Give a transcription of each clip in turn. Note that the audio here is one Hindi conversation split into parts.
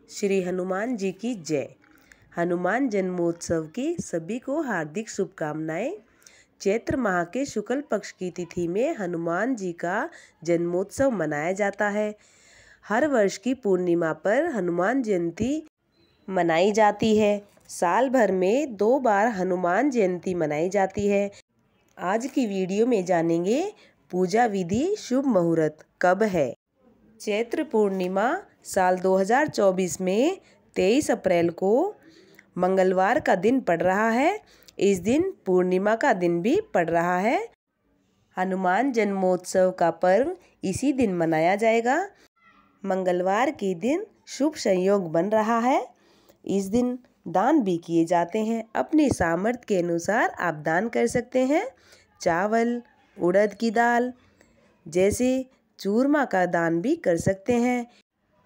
श्री हनुमान जी की जय। हनुमान जन्मोत्सव की सभी को हार्दिक शुभकामनाएं। चैत्र माह के शुक्ल पक्ष की तिथि में हनुमान जी का जन्मोत्सव मनाया जाता है। हर वर्ष की पूर्णिमा पर हनुमान जयंती मनाई जाती है। साल भर में 2 बार हनुमान जयंती मनाई जाती है। आज की वीडियो में जानेंगे पूजा विधि, शुभ मुहूर्त कब है। चैत्र पूर्णिमा साल 2024 में 23 अप्रैल को मंगलवार का दिन पड़ रहा है। इस दिन पूर्णिमा का दिन भी पड़ रहा है। हनुमान जन्मोत्सव का पर्व इसी दिन मनाया जाएगा। मंगलवार के दिन शुभ संयोग बन रहा है। इस दिन दान भी किए जाते हैं। अपने सामर्थ्य के अनुसार आप दान कर सकते हैं। चावल, उड़द की दाल जैसे चूरमा का दान भी कर सकते हैं।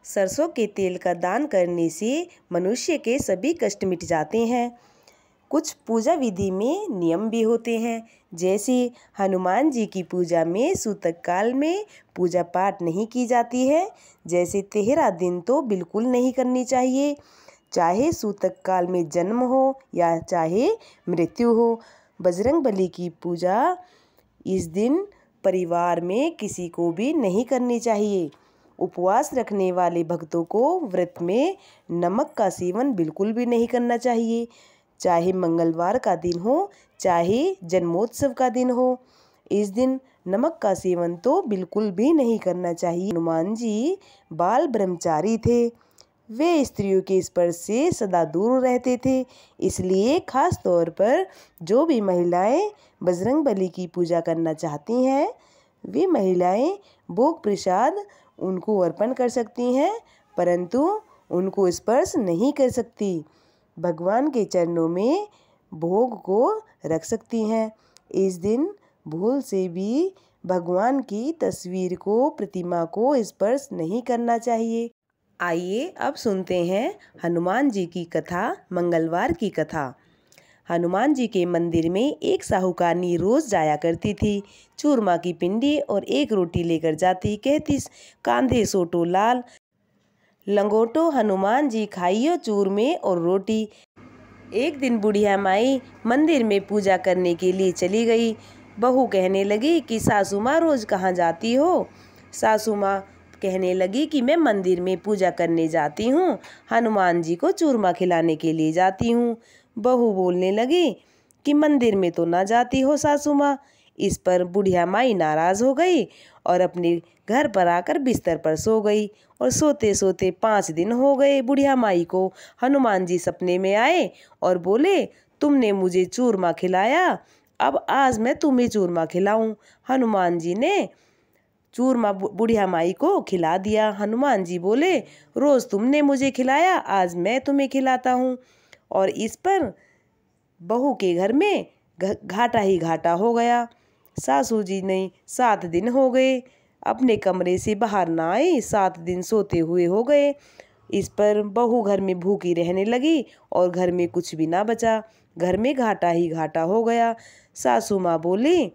सरसों के तेल का दान करने से मनुष्य के सभी कष्ट मिट जाते हैं। कुछ पूजा विधि में नियम भी होते हैं, जैसे हनुमान जी की पूजा में सूतक काल में पूजा पाठ नहीं की जाती है। जैसे 13 दिन तो बिल्कुल नहीं करनी चाहिए, चाहे सूतक काल में जन्म हो या चाहे मृत्यु हो। बजरंगबली की पूजा इस दिन परिवार में किसी को भी नहीं करनी चाहिए। उपवास रखने वाले भक्तों को व्रत में नमक का सेवन बिल्कुल भी नहीं करना चाहिए, चाहे मंगलवार का दिन हो चाहे जन्मोत्सव का दिन हो। इस दिन नमक का सेवन तो बिल्कुल भी नहीं करना चाहिए। हनुमान जी बाल ब्रह्मचारी थे। वे स्त्रियों के स्पर्श से सदा दूर रहते थे। इसलिए खास तौर पर जो भी महिलाएं बजरंगबली की पूजा करना चाहती हैं, वे महिलाएं भोग प्रसाद उनको अर्पण कर सकती हैं, परंतु उनको स्पर्श नहीं कर सकती। भगवान के चरणों में भोग को रख सकती हैं। इस दिन भूल से भी भगवान की तस्वीर को, प्रतिमा को स्पर्श नहीं करना चाहिए। आइए अब सुनते हैं हनुमान जी की कथा, मंगलवार की कथा। हनुमान जी के मंदिर में एक साहूकारनी रोज जाया करती थी। चूरमा की पिंडी और एक रोटी लेकर जाती। कहती, कांधे सोटो लाल, लंगोटो हनुमान जी खाइयो चूरमे और रोटी। एक दिन बुढ़िया माई मंदिर में पूजा करने के लिए चली गई। बहू कहने लगी कि सासू माँ रोज कहाँ जाती हो। सासू माँ कहने लगी कि मैं मंदिर में पूजा करने जाती हूँ, हनुमान जी को चूरमा खिलाने के लिए जाती हूँ। बहू बोलने लगी कि मंदिर में तो ना जाती हो सासू माँ। इस पर बुढ़िया माई नाराज हो गई और अपने घर पर आकर बिस्तर पर सो गई। और सोते सोते 5 दिन हो गए। बुढ़िया माई को हनुमान जी सपने में आए और बोले, तुमने मुझे चूरमा खिलाया, अब आज मैं तुम्हें चूरमा खिलाऊं। हनुमान जी ने चूरमा बुढ़िया माई को खिला दिया। हनुमान जी बोले, रोज तुमने मुझे खिलाया, आज मैं तुम्हें खिलाता हूँ। और इस पर बहू के घर में घाटा ही घाटा हो गया। सासू जी ने 7 दिन हो गए अपने कमरे से बाहर ना आए, 7 दिन सोते हुए हो गए। इस पर बहू घर में भूखी रहने लगी और घर में कुछ भी ना बचा। घर में घाटा ही घाटा हो गया। सासू माँ बोली,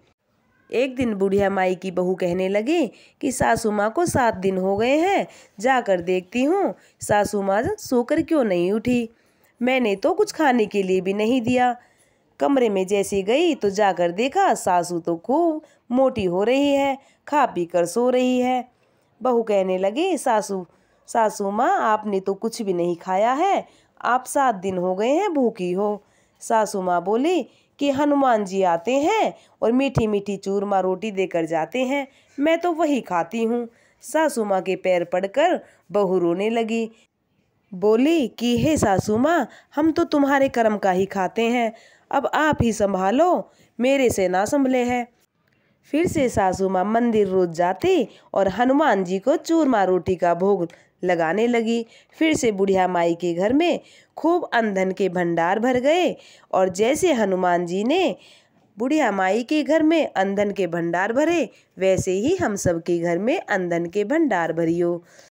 एक दिन बुढ़िया माई की बहू कहने लगी कि सासू माँ को 7 दिन हो गए हैं, जाकर देखती हूँ सासू माँ सोकर क्यों नहीं उठी। मैंने तो कुछ खाने के लिए भी नहीं दिया। कमरे में जैसे गई तो जाकर देखा सासू तो खूब मोटी हो रही है, खा पी कर सो रही है। बहू कहने लगी, सासू माँ आपने तो कुछ भी नहीं खाया है, आप 7 दिन हो गए हैं भूखी हो। सासू माँ बोली कि हनुमान जी आते हैं और मीठी मीठी चूरमा रोटी देकर जाते हैं, मैं तो वही खाती हूँ। सासू माँ के पैर पड़कर बहू रोने लगी। बोली कि हे सासू माँ, हम तो तुम्हारे कर्म का ही खाते हैं, अब आप ही संभालो, मेरे से ना संभले हैं। फिर से सासू माँ मंदिर रोज जाती और हनुमान जी को चूरमा रोटी का भोग लगाने लगी। फिर से बुढ़िया माई के घर में खूब अन्न के भंडार भर गए। और जैसे हनुमान जी ने बुढ़िया माई के घर में अन्न के भंडार भरे, वैसे ही हम सब के घर में अन्न के भंडार भरियो।